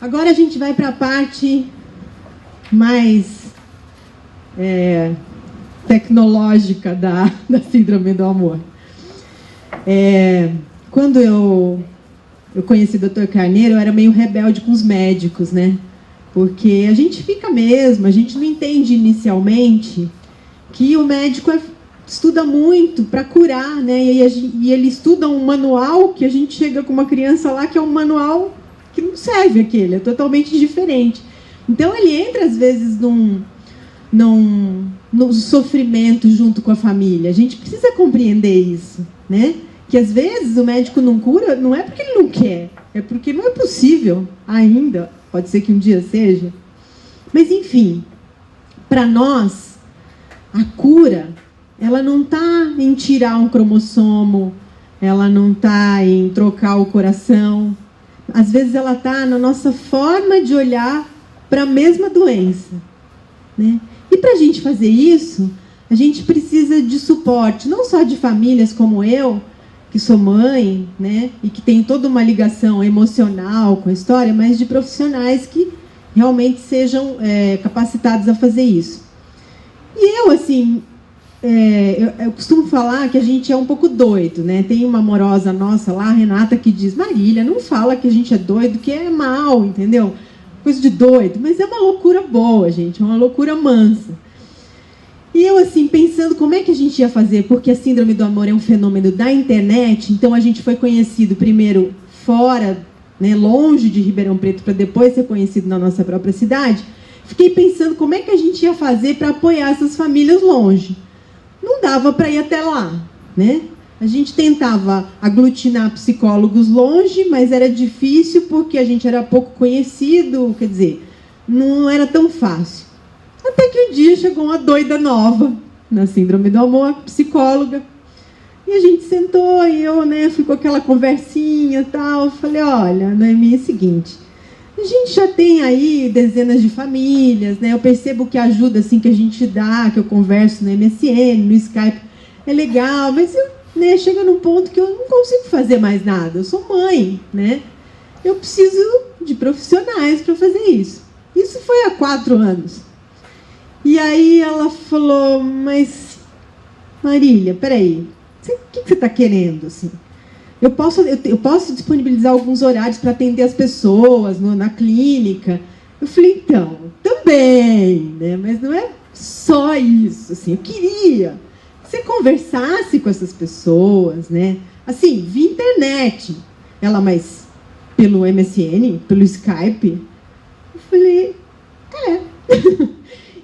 Agora a gente vai para a parte mais tecnológica da síndrome do amor. Quando eu conheci o Dr. Carneiro, eu era meio rebelde com os médicos, né? Porque a gente fica mesmo, a gente não entende inicialmente que o médico estuda muito para curar, né? E ele estuda um manual que a gente chega com uma criança lá que é um manual que não serve aquele, é totalmente diferente. Então ele entra às vezes num sofrimento junto com a família. A gente precisa compreender isso, né? Que às vezes o médico não cura, não é porque ele não quer, é porque não é possível ainda. Pode ser que um dia seja. Mas enfim, para nós, a cura, ela não está em tirar um cromossomo, ela não está em trocar o coração. Às vezes ela está na nossa forma de olhar para a mesma doença, né? E para a gente fazer isso, a gente precisa de suporte, não só de famílias como eu, que sou mãe, né, e que tem toda uma ligação emocional com a história, mas de profissionais que realmente sejam capacitados a fazer isso. E eu, assim, eu costumo falar que a gente é um pouco doido, né? Tem uma amorosa nossa lá, a Renata, que diz: Marília, não fala que a gente é doido, que é mal, entendeu? Coisa de doido. Mas é uma loucura boa, gente, é uma loucura mansa. E eu, assim, pensando como é que a gente ia fazer, porque a síndrome do amor é um fenômeno da internet, então a gente foi conhecido primeiro fora, né, longe de Ribeirão Preto, para depois ser conhecido na nossa própria cidade. Fiquei pensando como é que a gente ia fazer para apoiar essas famílias longe. Não dava para ir até lá, né? A gente tentava aglutinar psicólogos longe, mas era difícil porque a gente era pouco conhecido, quer dizer, não era tão fácil. Até que um dia chegou uma doida nova na síndrome do amor, psicóloga, e a gente sentou e eu, né, fui com aquela conversinha e tal. Falei: olha, Noemi, é o seguinte, a gente já tem aí dezenas de famílias, né? Eu percebo que a ajuda assim, que a gente dá, que eu converso no MSN, no Skype, é legal, mas né, chega num ponto que eu não consigo fazer mais nada. Eu sou mãe, né? Eu preciso de profissionais para fazer isso. Isso foi há 4 anos. E aí ela falou: mas, Marília, peraí, o que você está querendo, assim? Eu posso disponibilizar alguns horários para atender as pessoas na clínica. Eu falei: então, também, né? Mas não é só isso, assim. Eu queria que você conversasse com essas pessoas, né? Assim, via internet. Ela, mas pelo MSN, pelo Skype? Eu falei: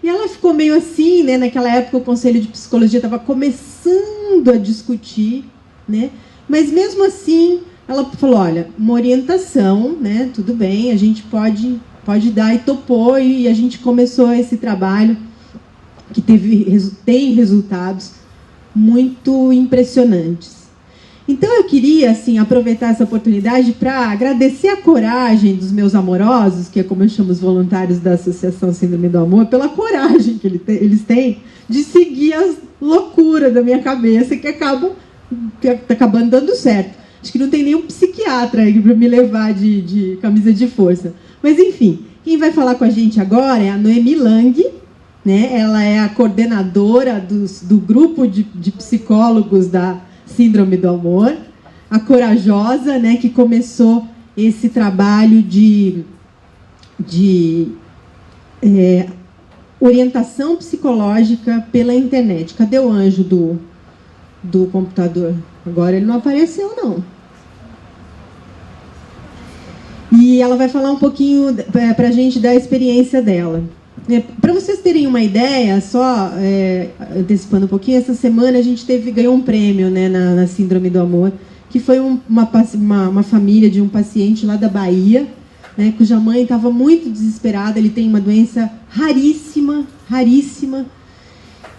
E ela ficou meio assim, né? Naquela época o Conselho de Psicologia estava começando a discutir, né? Mas mesmo assim, ela falou: olha, uma orientação, né? Tudo bem, a gente pode dar, e topou, e a gente começou esse trabalho que tem resultados muito impressionantes. Então eu queria, assim, aproveitar essa oportunidade para agradecer a coragem dos meus amorosos, que é como eu chamo os voluntários da Associação Síndrome do Amor, pela coragem que eles têm de seguir as loucuras da minha cabeça, que tá acabando dando certo. Acho que não tem nenhum psiquiatra aí para me levar de camisa de força. Mas, enfim, quem vai falar com a gente agora é a Noemi Lang, né? Ela é a coordenadora do grupo de psicólogos da Síndrome do Amor, a corajosa, né, que começou esse trabalho de orientação psicológica pela internet. Cadê o anjo do computador? Agora ele não apareceu, não. E ela vai falar um pouquinho para a gente da experiência dela. Para vocês terem uma ideia, só antecipando um pouquinho, essa semana a gente ganhou um prêmio, né, na Síndrome do Amor, que foi uma família de um paciente lá da Bahia, né, cuja mãe estava muito desesperada. Ele tem uma doença raríssima,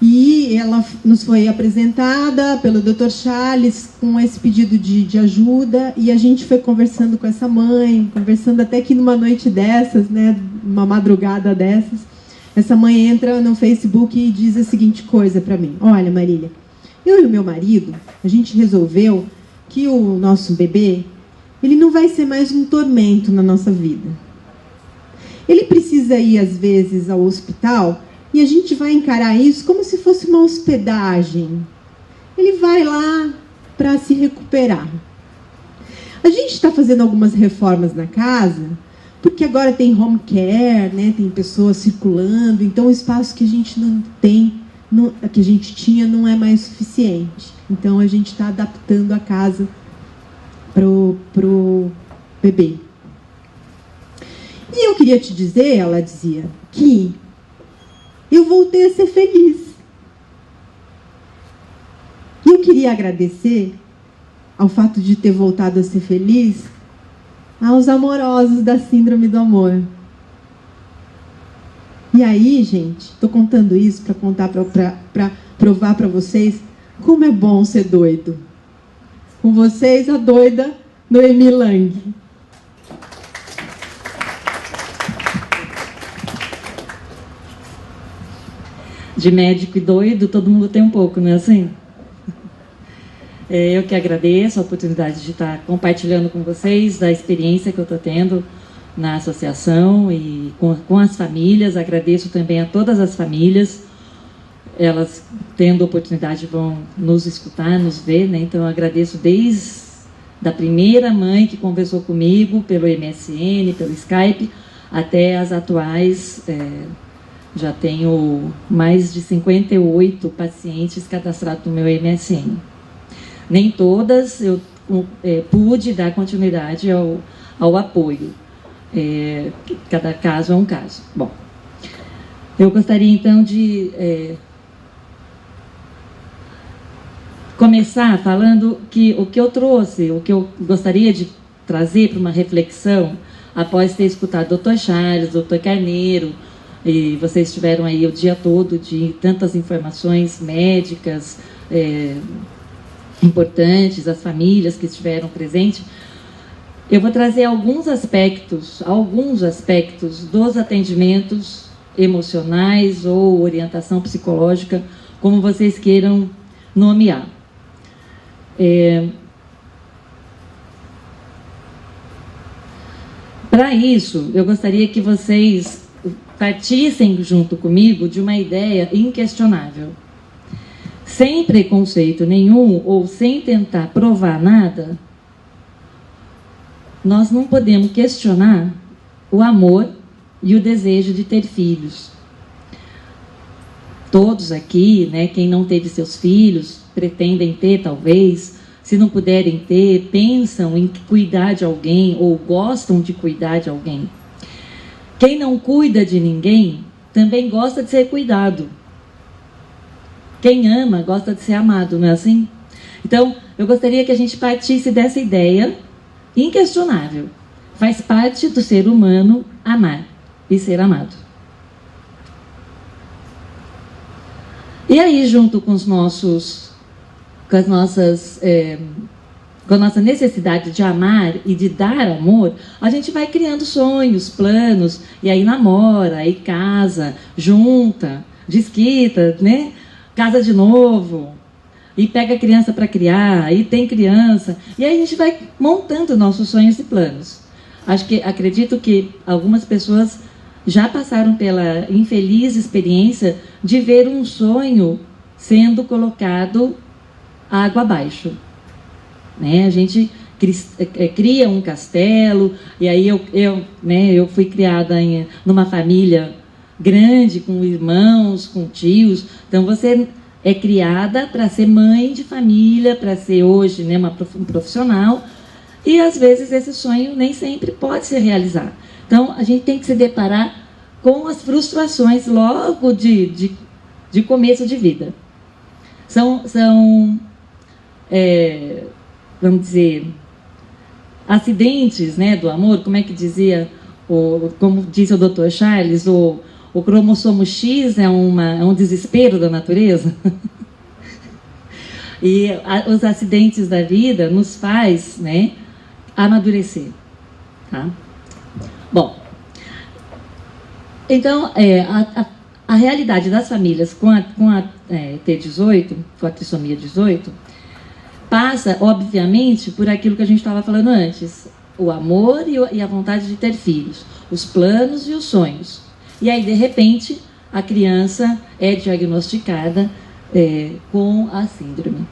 e ela nos foi apresentada pelo Dr. Charles com esse pedido de ajuda, e a gente foi conversando com essa mãe, conversando até que numa noite dessas, né, uma madrugada dessas, essa mãe entra no Facebook e diz a seguinte coisa para mim: olha, Marília, eu e o meu marido, a gente resolveu que o nosso bebê, ele não vai ser mais um tormento na nossa vida. Ele precisa ir, às vezes, ao hospital e a gente vai encarar isso como se fosse uma hospedagem. Ele vai lá para se recuperar. A gente está fazendo algumas reformas na casa, porque agora tem home care, né? Tem pessoas circulando, então o espaço que a gente não tem, que a gente tinha, não é mais suficiente. Então a gente está adaptando a casa pro bebê. E eu queria te dizer, ela dizia, que eu voltei a ser feliz. E eu queria agradecer ao fato de ter voltado a ser feliz aos amorosos da Síndrome do Amor. E aí, gente, estou contando isso para contar, para provar para vocês como é bom ser doido. Com vocês, a doida Noemi Lang. De médico e doido, todo mundo tem um pouco, não é assim? Eu que agradeço a oportunidade de estar compartilhando com vocês da experiência que eu estou tendo na associação e com as famílias. Agradeço também a todas as famílias. Elas, tendo oportunidade, vão nos escutar, nos ver, né? Então, eu agradeço desde a primeira mãe que conversou comigo pelo MSN, pelo Skype, até as atuais. Já tenho mais de 58 pacientes cadastrados no meu MSN. Nem todas eu pude dar continuidade ao apoio. Cada caso é um caso. Bom, eu gostaria então de começar falando que o que eu trouxe, o que eu gostaria de trazer para uma reflexão, após ter escutado o Dr. Charles, o Dr. Carneiro, e vocês tiveram aí o dia todo de tantas informações médicas, importantes, as famílias que estiveram presentes, eu vou trazer alguns aspectos dos atendimentos emocionais ou orientação psicológica, como vocês queiram nomear. Para isso, eu gostaria que vocês partissem junto comigo de uma ideia inquestionável. Sem preconceito nenhum ou sem tentar provar nada, nós não podemos questionar o amor e o desejo de ter filhos. Todos aqui, né, quem não teve seus filhos, pretendem ter talvez, se não puderem ter, pensam em cuidar de alguém ou gostam de cuidar de alguém. Quem não cuida de ninguém também gosta de ser cuidado. Quem ama gosta de ser amado, não é assim? Então, eu gostaria que a gente partisse dessa ideia inquestionável. Faz parte do ser humano amar e ser amado. E aí, junto com a nossa necessidade de amar e de dar amor, a gente vai criando sonhos, planos, e aí namora, aí casa, junta, desquita, né? Casa de novo, e pega a criança para criar, aí tem criança, e aí a gente vai montando nossos sonhos e planos. Acredito que algumas pessoas já passaram pela infeliz experiência de ver um sonho sendo colocado água abaixo. Né? A gente cria um castelo, e aí eu fui criada numa família grande, com irmãos, com tios. Então você é criada para ser mãe de família, para ser hoje, né, um profissional, e às vezes esse sonho nem sempre pode se realizar. Então a gente tem que se deparar com as frustrações logo de começo de vida. São vamos dizer, acidentes, né, do amor, como é que dizia, como disse o Dr. Charles, o cromossomo X é um desespero da natureza. E os acidentes da vida nos faz, né, amadurecer. Tá? Bom, então, a realidade das famílias com a T18, com a trissomia 18, passa, obviamente, por aquilo que a gente estava falando antes. o amor e a vontade de ter filhos, os planos e os sonhos. E aí, de repente, a criança é diagnosticada com a síndrome.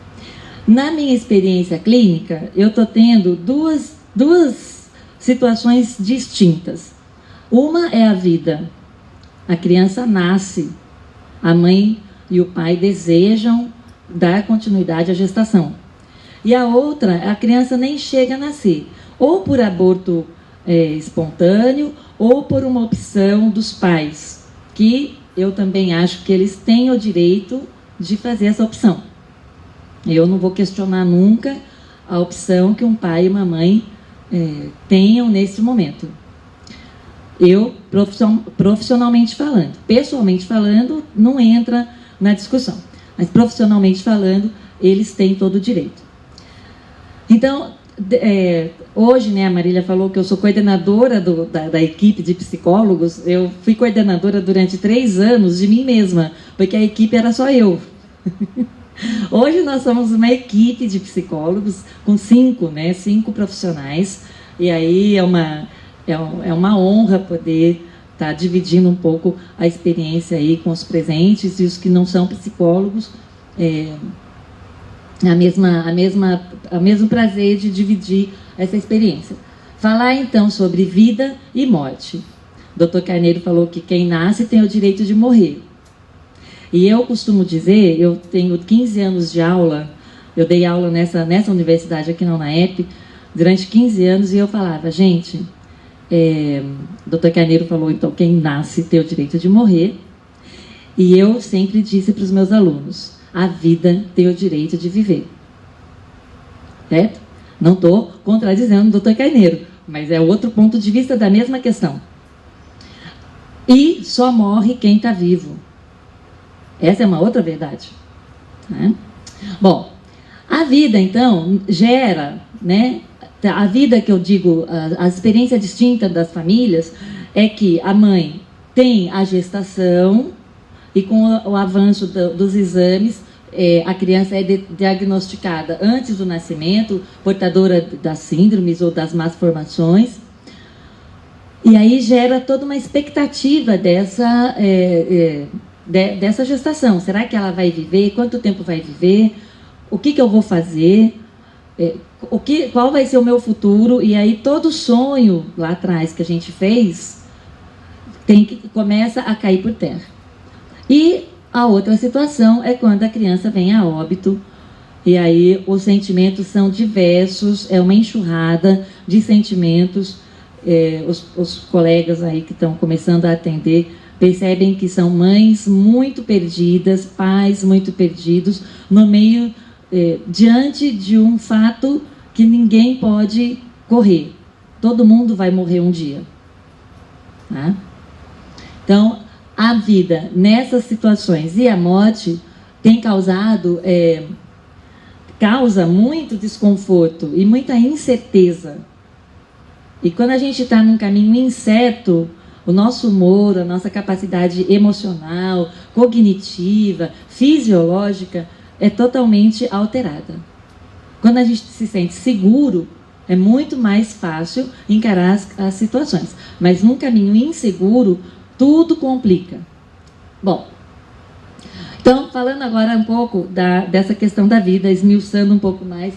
Na minha experiência clínica, eu estou tendo duas situações distintas. Uma é a vida. A criança nasce, a mãe e o pai desejam dar continuidade à gestação. E a outra, a criança nem chega a nascer, ou por aborto espontâneo, ou por uma opção dos pais, que eu também acho que eles têm o direito de fazer essa opção. Eu não vou questionar nunca a opção que um pai e uma mãe tenham nesse momento. Eu, profissionalmente falando, pessoalmente falando, não entra na discussão. Mas profissionalmente falando, eles têm todo o direito. Então, hoje, né, a Marília falou que eu sou coordenadora da equipe de psicólogos. Eu fui coordenadora durante 3 anos de mim mesma, porque a equipe era só eu. Hoje nós somos uma equipe de psicólogos com 5 profissionais. E aí é uma honra poder estar dividindo um pouco a experiência aí com os presentes e os que não são psicólogos. O mesmo prazer de dividir essa experiência. Falar então sobre vida e morte. O Dr. Carneiro falou que quem nasce tem o direito de morrer. E eu costumo dizer, eu tenho 15 anos de aula, eu dei aula nessa universidade aqui na UNAEP, durante 15 anos, e eu falava, gente, o Dr. Carneiro falou, então, quem nasce tem o direito de morrer, e eu sempre disse para os meus alunos, a vida tem o direito de viver. Certo? Não estou contradizendo o Dr. Carneiro, mas é outro ponto de vista da mesma questão. E só morre quem está vivo. Essa é uma outra verdade. Né? Bom, a vida, então, gera, né? A vida que eu digo, a experiência distinta das famílias é que a mãe tem a gestação e com o avanço dos exames, a criança é diagnosticada antes do nascimento, portadora das síndromes ou das más formações. E aí gera toda uma expectativa dessa gestação. Será que ela vai viver? Quanto tempo vai viver? O que eu vou fazer? Qual vai ser o meu futuro? E aí todo sonho lá atrás que a gente fez começa a cair por terra. E a outra situação é quando a criança vem a óbito. E aí os sentimentos são diversos, é uma enxurrada de sentimentos. Os colegas aí que estão começando a atender percebem que são mães muito perdidas, pais muito perdidos, no meio, diante de um fato que ninguém pode correr. Todo mundo vai morrer um dia. Tá? Então, a vida nessas situações e a morte tem causa muito desconforto e muita incerteza. E quando a gente está num caminho incerto, o nosso humor, a nossa capacidade emocional, cognitiva, fisiológica é totalmente alterada. Quando a gente se sente seguro, é muito mais fácil encarar as situações. Mas num caminho inseguro, tudo complica. Bom, então, falando agora um pouco dessa questão da vida, esmiuçando um pouco mais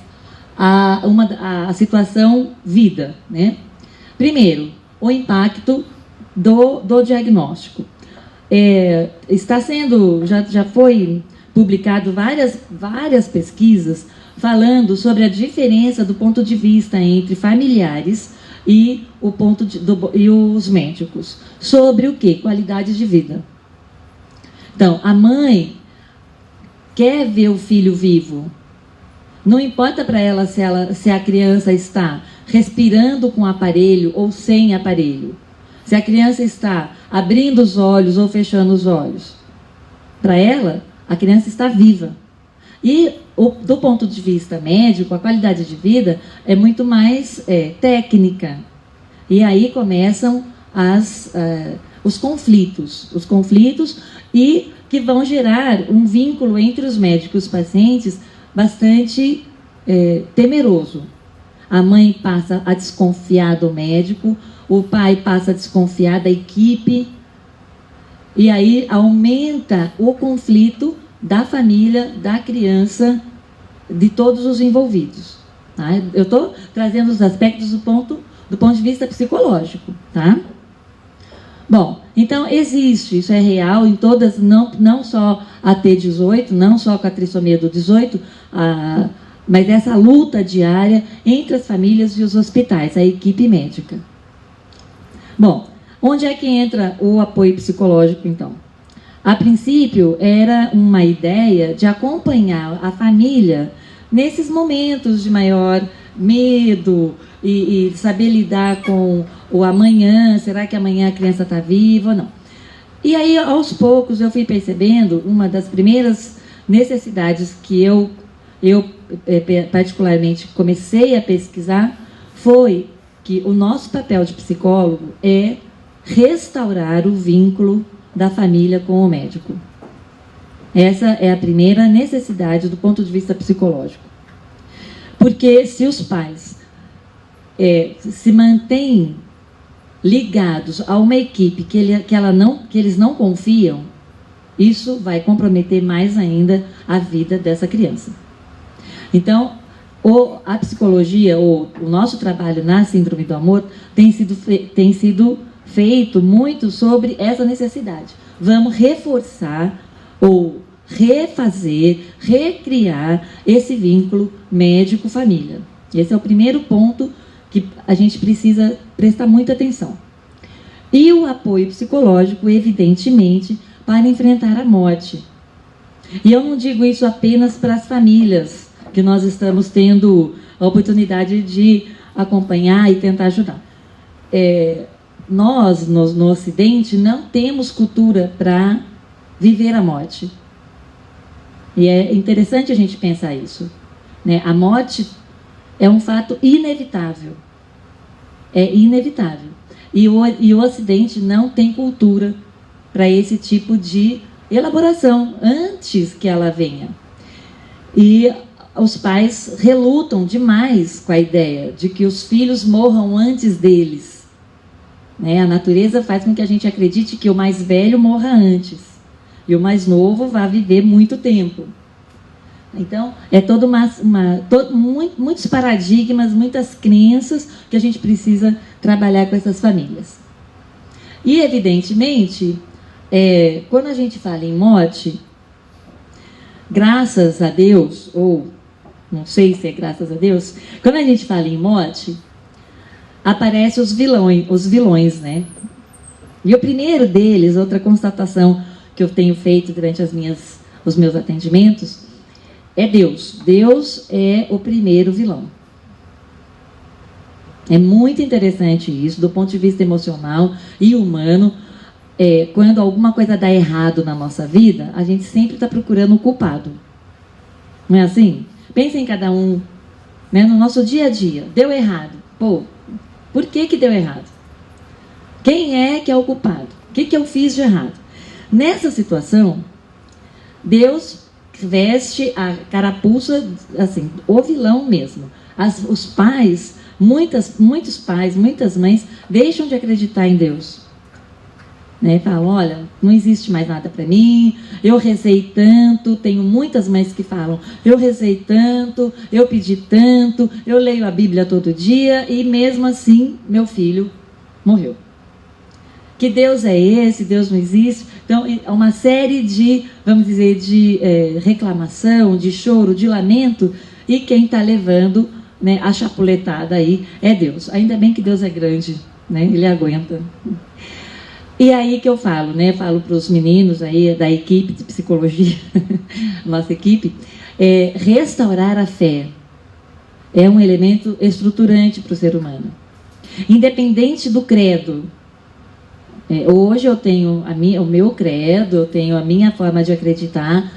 a situação vida, né? Primeiro, o impacto do diagnóstico. Está sendo, já foi publicado várias pesquisas falando sobre a diferença do ponto de vista entre familiares e os médicos. Sobre o quê? Qualidade de vida. Então, a mãe quer ver o filho vivo. Não importa para ela se a criança está respirando com aparelho ou sem aparelho. Se a criança está abrindo os olhos ou fechando os olhos. Para ela, a criança está viva. E, do ponto de vista médico, a qualidade de vida é muito mais técnica. E aí começam os conflitos. Os conflitos e que vão gerar um vínculo entre os médicos e os pacientes bastante temeroso. a mãe passa a desconfiar do médico, o pai passa a desconfiar da equipe, e aí aumenta o conflito da família, da criança, de todos os envolvidos. Tá? Eu estou trazendo os aspectos do ponto de vista psicológico. Tá? Bom, então existe, isso é real em todas, não só a T18, não só com a trissomia do 18, mas essa luta diária entre as famílias e os hospitais, a equipe médica. Bom, onde é que entra o apoio psicológico, então? A princípio, era uma ideia de acompanhar a família nesses momentos de maior medo e saber lidar com o amanhã, será que amanhã a criança está viva ou não? E aí, aos poucos, eu fui percebendo uma das primeiras necessidades que eu particularmente comecei a pesquisar foi que o nosso papel de psicólogo é restaurar o vínculo da família com o médico. Essa é a primeira necessidade do ponto de vista psicológico. Porque se os pais se mantêm ligados a uma equipe que eles não confiam, isso vai comprometer mais ainda a vida dessa criança. Então, a psicologia, ou o nosso trabalho na Síndrome do Amor, tem sido feito muito sobre essa necessidade. Vamos reforçar ou refazer, recriar esse vínculo médico-família. Esse é o primeiro ponto que a gente precisa prestar muita atenção. E o apoio psicológico, evidentemente, para enfrentar a morte. E eu não digo isso apenas para as famílias, que nós estamos tendo a oportunidade de acompanhar e tentar ajudar. Nós, no Ocidente, não temos cultura para viver a morte. E é interessante a gente pensar isso. Né? A morte é um fato inevitável. É inevitável. E o Ocidente não tem cultura para esse tipo de elaboração antes que ela venha. E os pais relutam demais com a ideia de que os filhos morram antes deles. Né? A natureza faz com que a gente acredite que o mais velho morra antes e o mais novo vá viver muito tempo. Então, é muitos paradigmas, muitas crenças que a gente precisa trabalhar com essas famílias. E, evidentemente, quando a gente fala em morte, graças a Deus, ou não sei se é graças a Deus, quando a gente fala em morte, aparecem os vilões, né? E o primeiro deles, outra constatação que eu tenho feito durante os meus atendimentos, é Deus. Deus é o primeiro vilão. É muito interessante isso, do ponto de vista emocional e humano. Quando alguma coisa dá errado na nossa vida, a gente sempre está procurando o culpado. Não é assim? Pensa em cada um, né? No nosso dia a dia. Deu errado. Pô, por que deu errado? Quem é que é o culpado? O que eu fiz de errado? Nessa situação, Deus veste a carapuça, assim, o vilão mesmo. Os pais, muitos pais, muitas mães, deixam de acreditar em Deus. Né? Falam, olha, não existe mais nada para mim, eu rezei tanto, tenho muitas mães que falam, eu rezei tanto, eu pedi tanto, eu leio a Bíblia todo dia e mesmo assim meu filho morreu. Que Deus é esse? Deus não existe? Então, é uma série de, vamos dizer, de reclamação, de choro, de lamento, e quem está levando, né, a chapuletada aí é Deus. Ainda bem que Deus é grande, né? Ele aguenta. E aí que eu falo, né? Falo para os meninos aí da equipe de psicologia, nossa equipe, restaurar a fé é um elemento estruturante para o ser humano. Independente do credo. Hoje eu tenho o meu credo, eu tenho a minha forma de acreditar,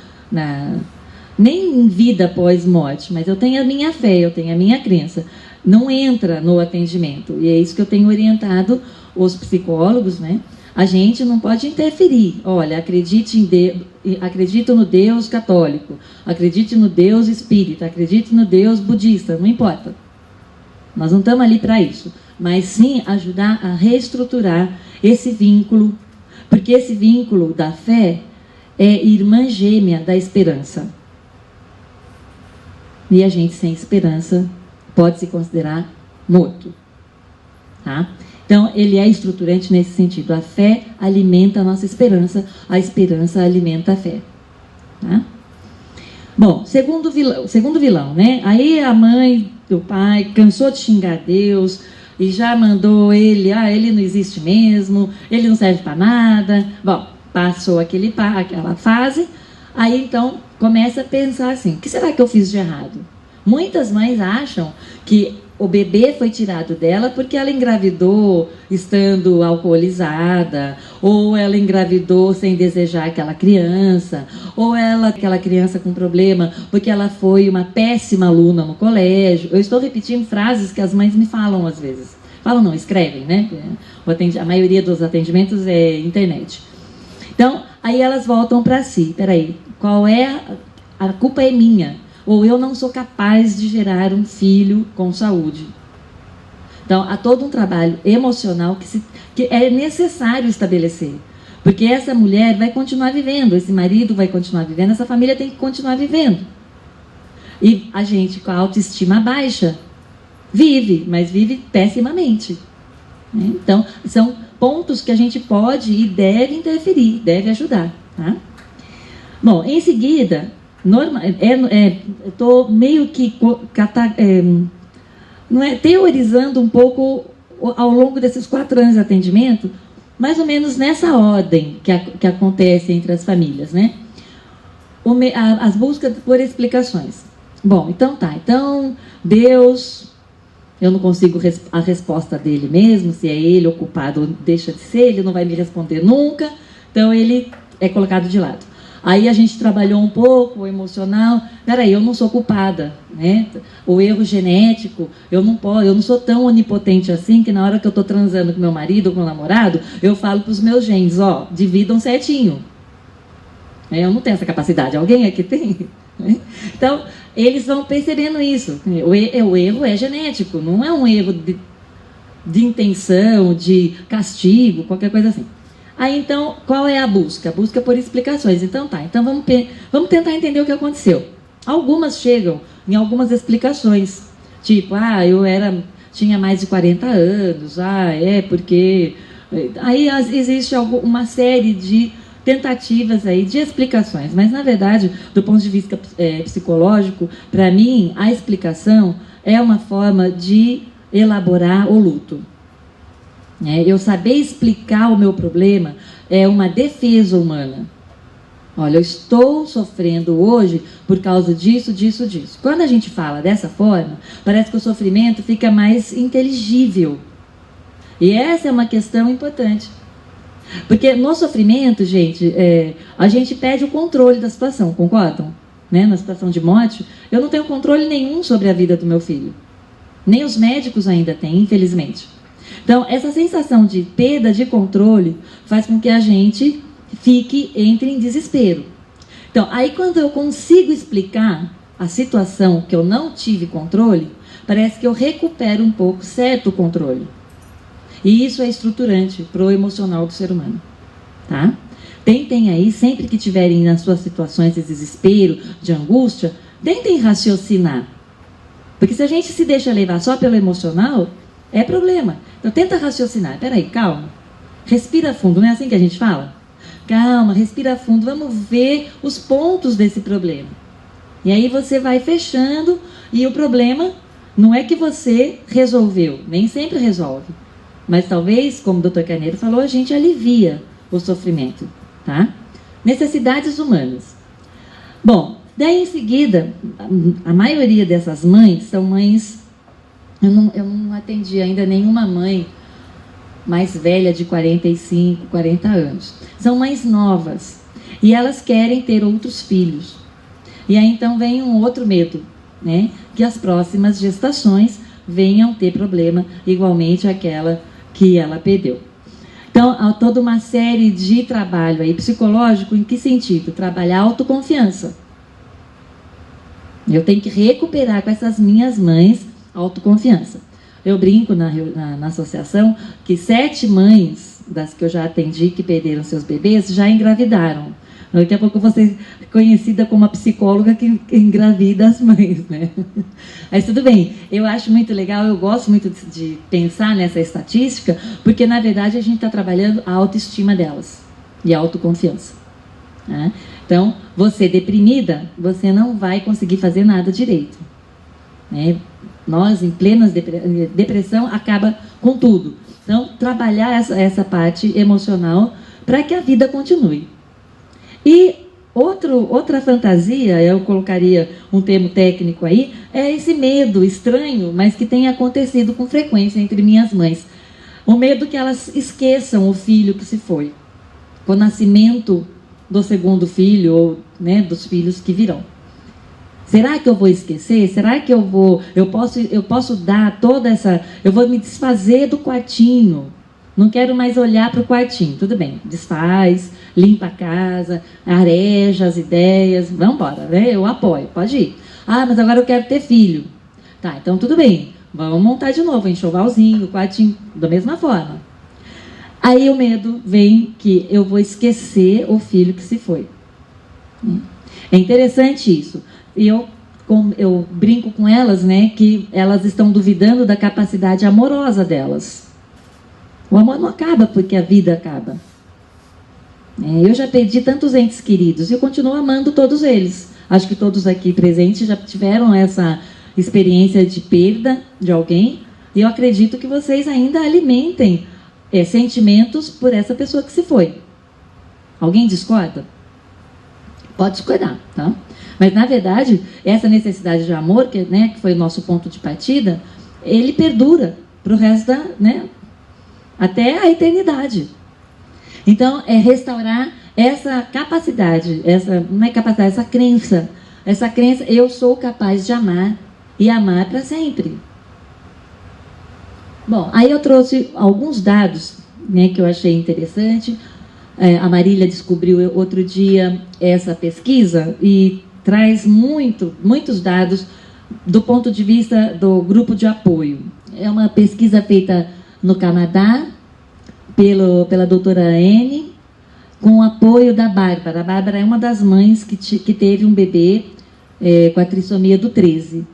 nem em vida após morte, mas eu tenho a minha fé, eu tenho a minha crença. Não entra no atendimento. E é isso que eu tenho orientado os psicólogos, né? A gente não pode interferir. Olha, acredito no Deus católico, acredite no Deus espírita, acredite no Deus budista, não importa. Nós não estamos ali para isso, mas sim ajudar a reestruturar esse vínculo, porque esse vínculo da fé é irmã gêmea da esperança. E a gente sem esperança pode se considerar morto. Tá? Então, ele é estruturante nesse sentido. A fé alimenta a nossa esperança, a esperança alimenta a fé. Tá? Bom, segundo vilão, né? Aí a mãe do pai cansou de xingar Deus e já mandou ele, ele não existe mesmo, ele não serve para nada. Bom, passou aquela fase, aí então começa a pensar assim, o que será que eu fiz de errado? Muitas mães acham que o bebê foi tirado dela porque ela engravidou estando alcoolizada, ou ela engravidou sem desejar aquela criança, ou aquela criança com problema porque ela foi uma péssima aluna no colégio. Eu estou repetindo frases que as mães me falam às vezes. Falam não, escrevem, né? A maioria dos atendimentos é internet. Então, aí elas voltam para si. Peraí, qual é a culpa é minha? Ou eu não sou capaz de gerar um filho com saúde. Então, há todo um trabalho emocional que é necessário estabelecer. Porque essa mulher vai continuar vivendo, esse marido vai continuar vivendo, essa família tem que continuar vivendo. E a gente, com a autoestima baixa, vive, mas vive pessimamente. Né? Então, são pontos que a gente pode e deve interferir, deve ajudar. Tá? Bom, em seguida... estou meio que teorizando um pouco ao longo desses 4 anos de atendimento, mais ou menos nessa ordem que acontece entre as famílias, né? As buscas por explicações. Bom, então tá. Então, Deus, eu não consigo a resposta dele mesmo, se é ele o culpado ou deixa de ser, ele não vai me responder nunca, então ele é colocado de lado. Aí a gente trabalhou um pouco o emocional. Peraí, eu não sou culpada, né? O erro genético, eu não sou tão onipotente assim que na hora que eu estou transando com meu marido ou com meu namorado, eu falo para os meus genes, dividam certinho. Eu não tenho essa capacidade, alguém aqui tem? Então, eles vão percebendo isso. O erro é genético, não é um erro de intenção, de castigo, qualquer coisa assim. Aí, então, qual é a busca? A busca por explicações. Então, tá. Então, vamos tentar entender o que aconteceu. Algumas chegam em algumas explicações. Tipo, eu tinha mais de 40 anos. Porque... Aí, existe uma série de tentativas aí de explicações. Mas, na verdade, do ponto de vista psicológico, para mim, a explicação é uma forma de elaborar o luto. Eu saber explicar o meu problema é uma defesa humana. Olha, eu estou sofrendo hoje por causa disso, disso, disso. Quando a gente fala dessa forma, parece que o sofrimento fica mais inteligível. E essa é uma questão importante. Porque no sofrimento, gente, a gente perde o controle da situação, concordam? Né? Na situação de morte, eu não tenho controle nenhum sobre a vida do meu filho. Nem os médicos ainda têm, infelizmente. Então, essa sensação de perda de controle faz com que a gente entre em desespero. Então, aí quando eu consigo explicar a situação que eu não tive controle, parece que eu recupero um pouco certo controle. E isso é estruturante para o emocional do ser humano. Tá? Tentem aí, sempre que tiverem nas suas situações de desespero, de angústia, tentem raciocinar. Porque se a gente se deixa levar só pelo emocional, é problema. Então tenta raciocinar. Peraí, calma. Respira fundo, não é assim que a gente fala? Calma, respira fundo. Vamos ver os pontos desse problema. E aí você vai fechando e o problema não é que você resolveu. Nem sempre resolve. Mas talvez, como o Dr. Carneiro falou, a gente alivia o sofrimento. Tá? Necessidades humanas. Bom, daí em seguida, a maioria dessas mães são mães... Eu não atendi ainda nenhuma mãe mais velha de 45, 40 anos. São mães novas. E elas querem ter outros filhos. E aí então vem um outro medo, né? Que as próximas gestações venham ter problema igualmente àquela que ela perdeu. Então, há toda uma série de trabalho aí psicológico. Em que sentido? Trabalhar a autoconfiança. Eu tenho que recuperar com essas minhas mães autoconfiança. Eu brinco na associação que 7 mães das que eu já atendi que perderam seus bebês já engravidaram. Daqui a pouco eu vou ser conhecida como a psicóloga que engravida as mães, né? Mas tudo bem, eu acho muito legal, eu gosto muito de pensar nessa estatística, porque na verdade a gente está trabalhando a autoestima delas e a autoconfiança, né? Então, você deprimida, você não vai conseguir fazer nada direito, né? Nós, em plena depressão, acaba com tudo. Então, trabalhar essa parte emocional para que a vida continue. E outra fantasia, eu colocaria um termo técnico aí, é esse medo estranho, mas que tem acontecido com frequência entre minhas mães. O medo que elas esqueçam o filho que se foi, com o nascimento do segundo filho, ou, né, dos filhos que virão. Será que eu vou esquecer? Será que eu posso dar toda essa... Eu vou me desfazer do quartinho. Não quero mais olhar para o quartinho. Tudo bem, desfaz, limpa a casa, areja as ideias. Vamos embora, né? Eu apoio, pode ir. Ah, mas agora eu quero ter filho. Tá, então tudo bem. Vamos montar de novo, enxovalzinho, o quartinho, da mesma forma. Aí o medo vem que eu vou esquecer o filho que se foi. É interessante isso. E eu brinco com elas, né, que elas estão duvidando da capacidade amorosa delas. O amor não acaba porque a vida acaba. Eu já perdi tantos entes queridos e eu continuo amando todos eles. Acho que todos aqui presentes já tiveram essa experiência de perda de alguém. E eu acredito que vocês ainda alimentem sentimentos por essa pessoa que se foi. Alguém discorda? Pode discordar, tá? Mas, na verdade, essa necessidade de amor, que foi o nosso ponto de partida, ele perdura para o resto até a eternidade. Então, é restaurar essa capacidade, essa crença, eu sou capaz de amar e amar para sempre. Bom, aí eu trouxe alguns dados, que eu achei interessante. A Marília descobriu outro dia essa pesquisa e traz muitos dados do ponto de vista do grupo de apoio. É uma pesquisa feita no Canadá pela doutora Anne, com o apoio da Bárbara. A Bárbara é uma das mães que teve um bebê com a trissomia do 13.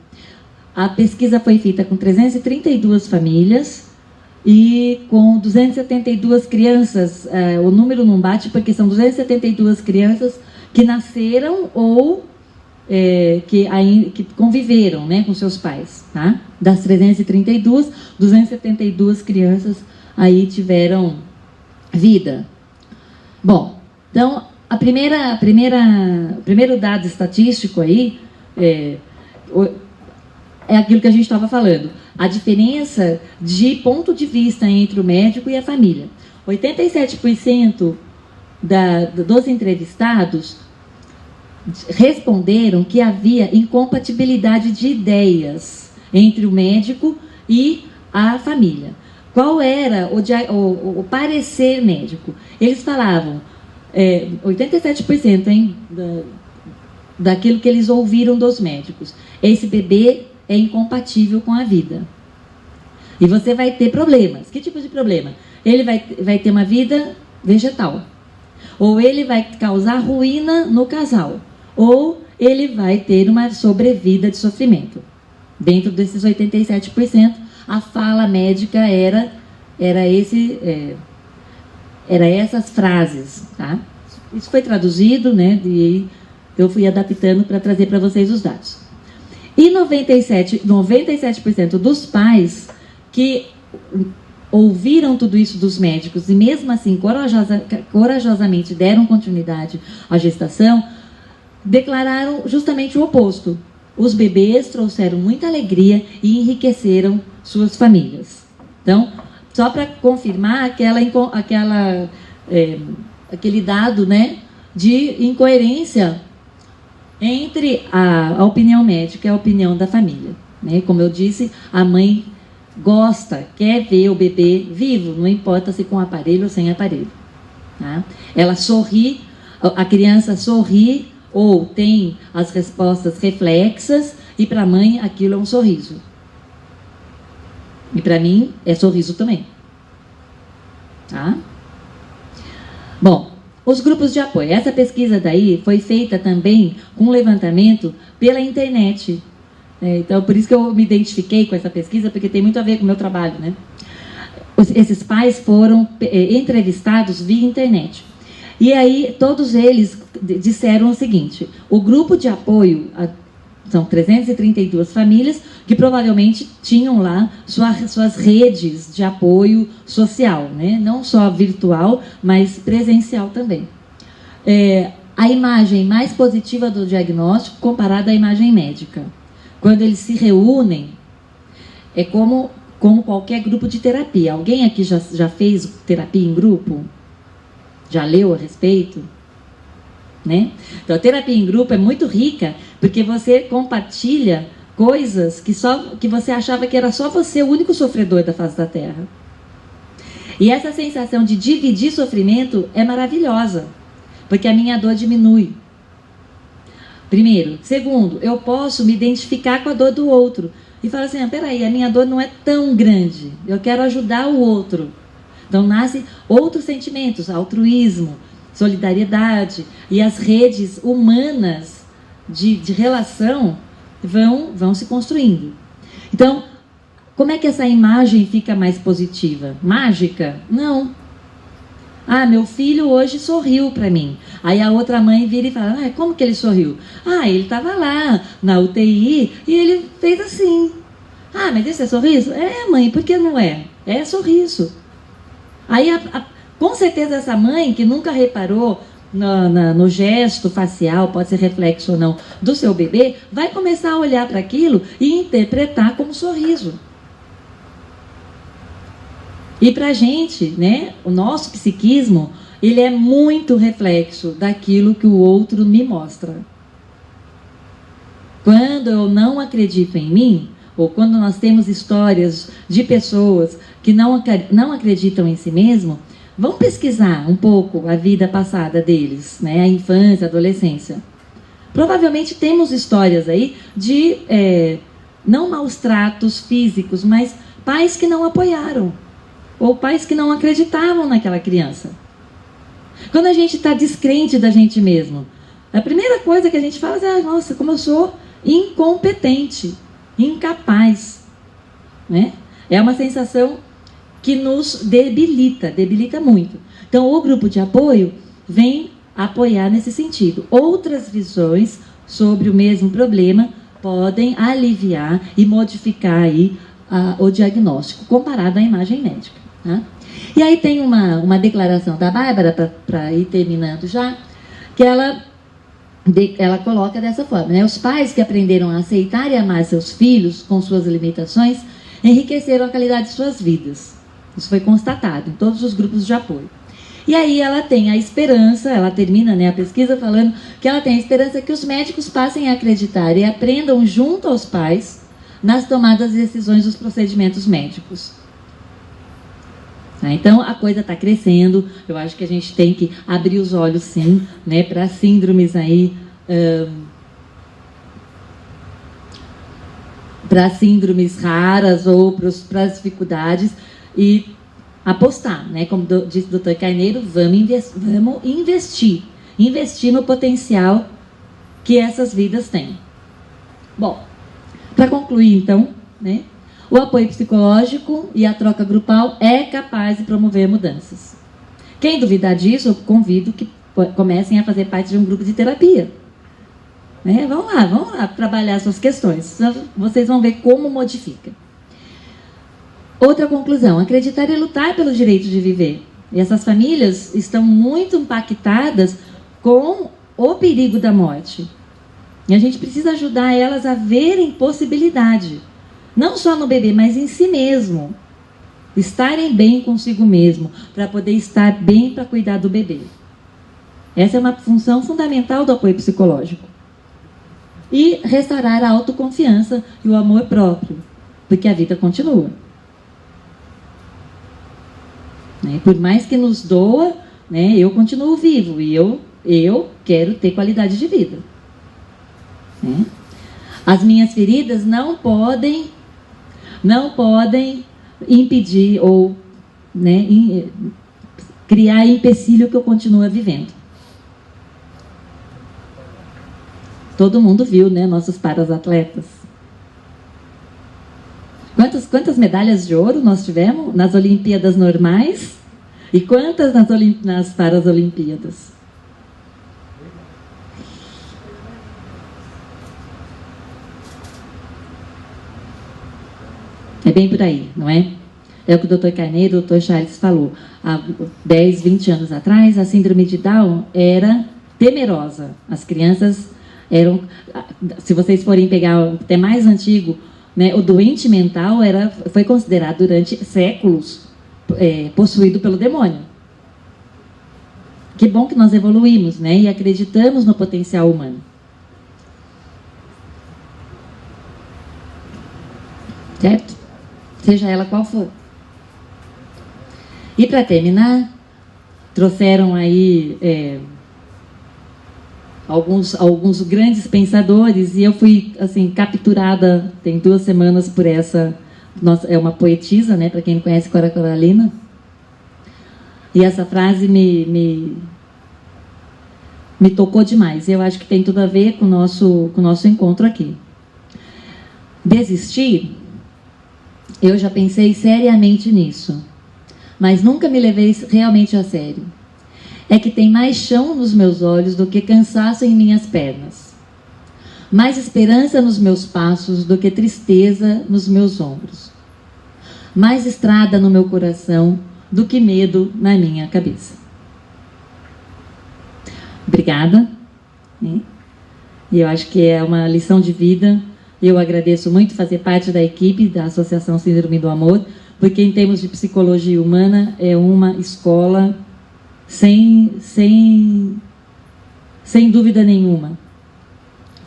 A pesquisa foi feita com 332 famílias e com 272 crianças. O número não bate porque são 272 crianças que nasceram ou que conviveram, com seus pais, tá? Das 332, 272 crianças aí tiveram vida. Bom, então o primeiro dado estatístico aí é aquilo que a gente estava falando, a diferença de ponto de vista entre o médico e a família. 87% dos entrevistados responderam que havia incompatibilidade de ideias entre o médico e a família. Qual era o parecer médico? Eles falavam, 87%, daquilo que eles ouviram dos médicos. Esse bebê é incompatível com a vida. E você vai ter problemas. Que tipo de problema? Ele vai ter uma vida vegetal. Ou ele vai causar ruína no casal. Ou ele vai ter uma sobrevida de sofrimento. Dentro desses 87%, a fala médica era essas frases, tá? Isso foi traduzido, e eu fui adaptando para trazer para vocês os dados. E 97% dos pais que ouviram tudo isso dos médicos e mesmo assim corajosamente deram continuidade à gestação, declararam justamente o oposto. Os bebês trouxeram muita alegria e enriqueceram suas famílias. Então, só para confirmar aquele dado, de incoerência entre a opinião médica e a opinião da família. Como eu disse, a mãe quer ver o bebê vivo, não importa se com aparelho ou sem aparelho. Tá? Ela sorri, a criança sorri ou tem as respostas reflexas e para a mãe aquilo é um sorriso. E para mim é sorriso também. Tá? Bom, os grupos de apoio. Essa pesquisa daí foi feita também com um levantamento pela internet. Então, por isso que eu me identifiquei com essa pesquisa, porque tem muito a ver com o meu trabalho, né? Esses pais foram entrevistados via internet. E aí, todos eles disseram o seguinte: o grupo de apoio, são 332 famílias, que provavelmente tinham lá suas redes de apoio social, né? Não só virtual, mas presencial também. A imagem mais positiva do diagnóstico comparada à imagem médica. Quando eles se reúnem, é como qualquer grupo de terapia. Alguém aqui já fez terapia em grupo? Já leu a respeito? Né? Então, a terapia em grupo é muito rica, porque você compartilha coisas que você achava que era só você o único sofredor da face da Terra. E essa sensação de dividir sofrimento é maravilhosa, porque a minha dor diminui. Primeiro. Segundo, eu posso me identificar com a dor do outro e falar assim: peraí, a minha dor não é tão grande, eu quero ajudar o outro. Então nascem outros sentimentos: altruísmo, solidariedade, e as redes humanas de relação vão se construindo. Então, como é que essa imagem fica mais positiva? Mágica? Não. Ah, meu filho hoje sorriu para mim. Aí a outra mãe vira e fala: como que ele sorriu? Ele estava lá na UTI e ele fez assim. Mas esse é sorriso? Mãe, por que não é? É sorriso. Aí, com certeza, essa mãe que nunca reparou no gesto facial, pode ser reflexo ou não, do seu bebê, vai começar a olhar para aquilo e interpretar como sorriso. E para a gente, né, o nosso psiquismo, ele é muito reflexo daquilo que o outro me mostra. Quando eu não acredito em mim, ou quando nós temos histórias de pessoas que não acreditam em si mesmo, vão pesquisar um pouco a vida passada deles, né, a infância, a adolescência. Provavelmente temos histórias aí de, não maus tratos físicos, mas pais que não apoiaram, ou pais que não acreditavam naquela criança. Quando a gente está descrente da gente mesmo, a primeira coisa que a gente fala é: nossa, como eu sou incompetente, incapaz, né? É uma sensação que nos debilita muito. Então, o grupo de apoio vem apoiar nesse sentido. Outras visões sobre o mesmo problema podem aliviar e modificar aí o diagnóstico comparado à imagem médica. Tá? E aí tem uma declaração da Bárbara, para ir terminando já, que ela coloca dessa forma, né? Os pais que aprenderam a aceitar e amar seus filhos com suas limitações enriqueceram a qualidade de suas vidas. Isso foi constatado em todos os grupos de apoio. E aí ela tem a esperança, ela termina, né, a pesquisa falando que ela tem a esperança que os médicos passem a acreditar e aprendam junto aos pais nas tomadas de decisões dos procedimentos médicos. Tá? Então a coisa está crescendo. Eu acho que a gente tem que abrir os olhos, sim, né, para síndromes aí, para síndromes raras ou para as dificuldades, e apostar, né? Como disse o Dr. Carneiro, vamos investir no potencial que essas vidas têm. Bom, para concluir então, né, o apoio psicológico e a troca grupal é capaz de promover mudanças. Quem duvidar disso, eu convido que comecem a fazer parte de um grupo de terapia. Né? Vão lá trabalhar suas questões. Vocês vão ver como modifica. Outra conclusão: acreditar e lutar pelo direito de viver. E essas famílias estão muito impactadas com o perigo da morte. E a gente precisa ajudar elas a verem possibilidade. Não só no bebê, mas em si mesmo. Estarem bem consigo mesmo, para poder estar bem para cuidar do bebê. Essa é uma função fundamental do apoio psicológico. E restaurar a autoconfiança e o amor próprio, porque a vida continua. Né? Por mais que nos doa, né, eu continuo vivo e eu quero ter qualidade de vida. Né? As minhas feridas não podem impedir ou, né, criar empecilho que eu continue vivendo. Todo mundo viu, né, nossos paratletas. Quantas medalhas de ouro nós tivemos nas Olimpíadas normais e quantas nas Paralimpíadas? É bem por aí, não é? É o que o Dr. Carneiro e o Dr. Charles falou. Há 10, 20 anos atrás, a síndrome de Down era temerosa. As crianças eram... Se vocês forem pegar o até mais antigo, né, o doente mental foi considerado durante séculos possuído pelo demônio. Que bom que nós evoluímos, né, e acreditamos no potencial humano. Certo? Seja ela qual for. E para terminar, trouxeram aí alguns grandes pensadores e eu fui assim capturada tem 2 semanas por essa. Nossa, é uma poetisa, né? Para quem não conhece, Cora Coralina. E essa frase me tocou demais. Eu acho que tem tudo a ver com o nosso encontro aqui. Desistir. Eu já pensei seriamente nisso, mas nunca me levei realmente a sério. É que tem mais chão nos meus olhos do que cansaço em minhas pernas. Mais esperança nos meus passos do que tristeza nos meus ombros. Mais estrada no meu coração do que medo na minha cabeça. Obrigada. E eu acho que é uma lição de vida. Eu agradeço muito fazer parte da equipe da Associação Síndrome do Amor, porque em termos de psicologia humana é uma escola sem dúvida nenhuma.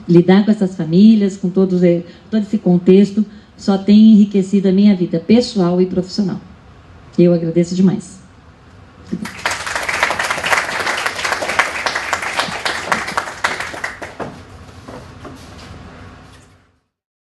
Lidar com essas famílias, com todo esse contexto, só tem enriquecido a minha vida pessoal e profissional. Eu agradeço demais.